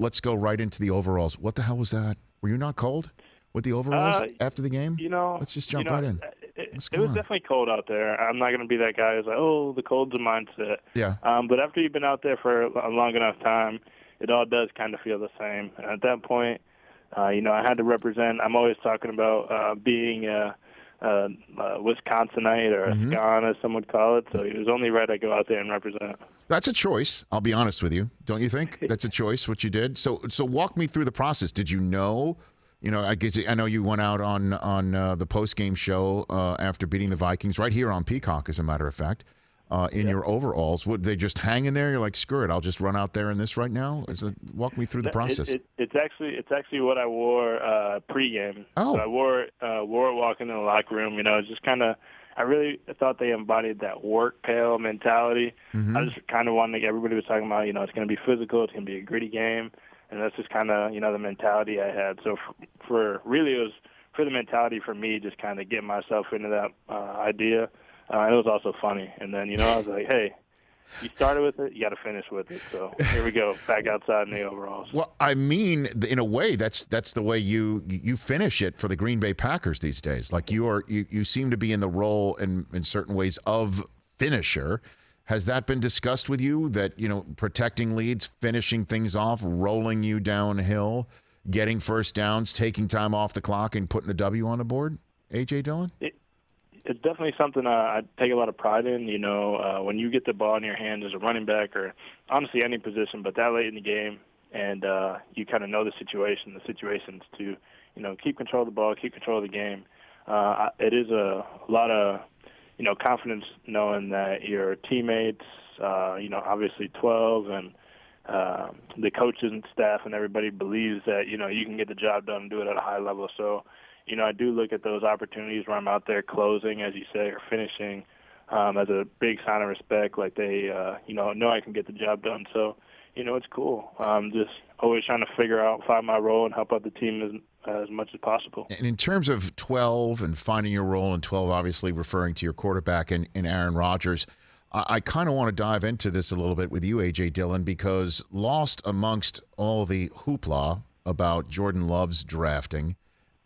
let's go right into the overalls. What the hell was that? Were you not cold with the overalls after the game? Let's just jump right in. It was definitely cold out there. I'm not going to be that guy who's like, oh, the cold's a mindset. Yeah. But after you've been out there for a long enough time, it all does kind of feel the same. And at that point, I had to represent. I'm always talking about being a Wisconsinite or a Scan, as some would call it. So it was only right I go out there and represent. That's a choice. I'll be honest with you. Don't you think that's a choice? What you did. So walk me through the process. Did you know? I know you went out on the post-game show after beating the Vikings right here on Peacock, as a matter of fact, in your overalls. Would they just hang in there? You're like, screw it, I'll just run out there in this right now? Walk me through the process. It's actually what I wore pregame. Oh. So I wore it walking in the locker room. It's just kind of, I really thought they embodied that work pail mentality. I just kind of wanted to, everybody was talking about, it's going to be physical, it's going to be a gritty game. And that's just kind of, the mentality I had. So really it was for the mentality for me, just kind of getting myself into that idea. It was also funny. And then, I was like, hey, you started with it, you got to finish with it. So here we go, back outside in the overalls. Well, I mean, in a way, that's the way you finish it for the Green Bay Packers these days. Like you seem to be in the role in certain ways of finisher. Has that been discussed with you, that, protecting leads, finishing things off, rolling you downhill, getting first downs, taking time off the clock, and putting a W on the board, AJ Dillon? It's definitely something I take a lot of pride in. When you get the ball in your hands as a running back, or honestly any position, but that late in the game, and you kind of know the situations to, keep control of the ball, keep control of the game. It is a lot of confidence knowing that your teammates, obviously 12 and the coaches and staff and everybody believes that, you can get the job done and do it at a high level. So, I do look at those opportunities where I'm out there closing, as you say, or finishing as a big sign of respect, like they, know I can get the job done. So, it's cool. Just always trying to find my role and help out the team as much as possible. And in terms of 12 and finding your role in 12, obviously referring to your quarterback in Aaron Rodgers, I kind of want to dive into this a little bit with you, A.J. Dillon, because lost amongst all the hoopla about Jordan Love's drafting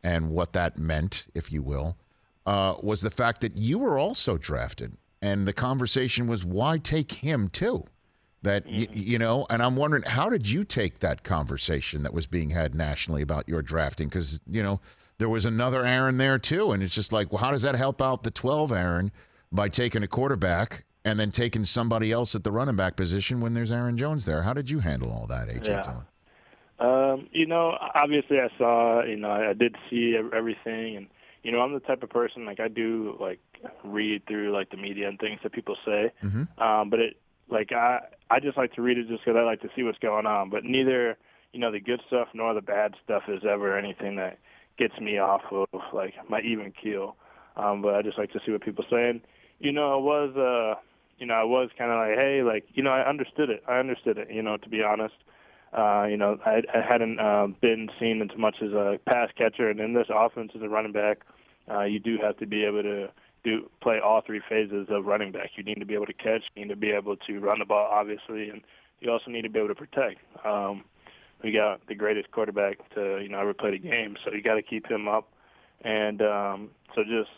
and what that meant, if you will, was the fact that you were also drafted. And the conversation was, why take him too? That, and I'm wondering, how did you take that conversation that was being had nationally about your drafting? Because, there was another Aaron there too. And it's just like, well, how does that help out the 12 Aaron by taking a quarterback and then taking somebody else at the running back position when there's Aaron Jones there? How did you handle all that, A.J. Dillon? Obviously I saw, I did see everything. And, I'm the type of person, like, I do, like, read through, like, the media and things that people say. But I just like to read it just because I like to see what's going on. But neither, the good stuff nor the bad stuff is ever anything that gets me off of, like, my even keel. But I just like to see what people say. And, I was kind of like, hey, like, I understood it. To be honest. I hadn't been seen as much as a pass catcher. And in this offense as a running back, you do have to be able to play all three phases of running back. You need to be able to catch, you need to be able to run the ball, obviously, and you also need to be able to protect. We got the greatest quarterback to, ever play the game, so you got to keep him up. And so just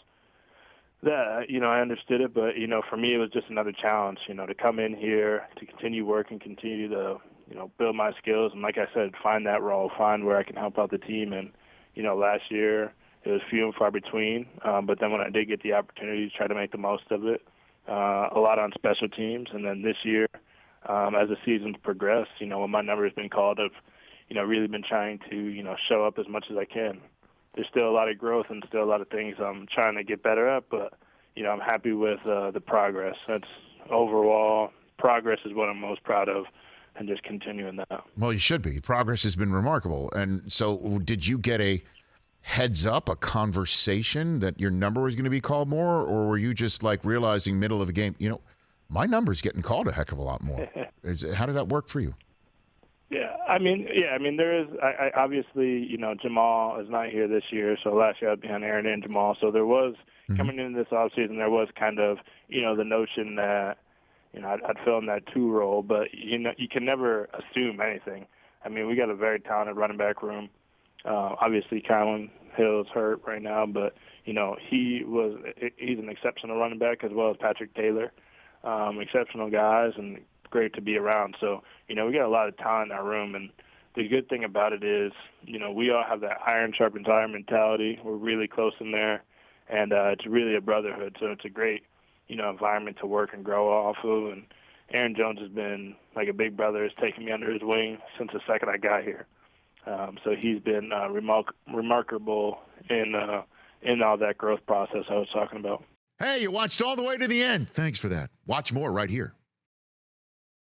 that, I understood it, but, for me it was just another challenge, to come in here, to continue working, continue to, build my skills, and like I said, find that role, find where I can help out the team. And, last year, it was few and far between, but then when I did get the opportunity to try to make the most of it, a lot on special teams. And then this year, as the season's progressed, when my number has been called, I've, really been trying to, show up as much as I can. There's still a lot of growth and still a lot of things I'm trying to get better at, but, I'm happy with the progress. That's overall, progress is what I'm most proud of, and just continuing that. Well, you should be. Progress has been remarkable. And so did you get a heads up, a conversation that your number was going to be called more, or were you just like realizing middle of the game, my number's getting called a heck of a lot more? How did that work for you? There is, I obviously, Jamal is not here this year, so last year I was behind Aaron and Jamal, so there was, coming into this offseason, there was kind of, the notion that, I'd fill in that 2 role, but, you can never assume anything. I mean, we got a very talented running back room. Obviously, Kylan Hill's hurt right now, but he's an exceptional running back as well as Patrick Taylor. Exceptional guys and great to be around. So, we got a lot of talent in our room, and the good thing about it is, we all have that iron sharpens iron mentality. We're really close in there, and it's really a brotherhood. So it's a great, environment to work and grow off of. And Aaron Jones has been like a big brother. Has taken me under his wing since the second I got here. So he's been remarkable in all that growth process I was talking about. Hey, you watched all the way to the end. Thanks for that. Watch more right here.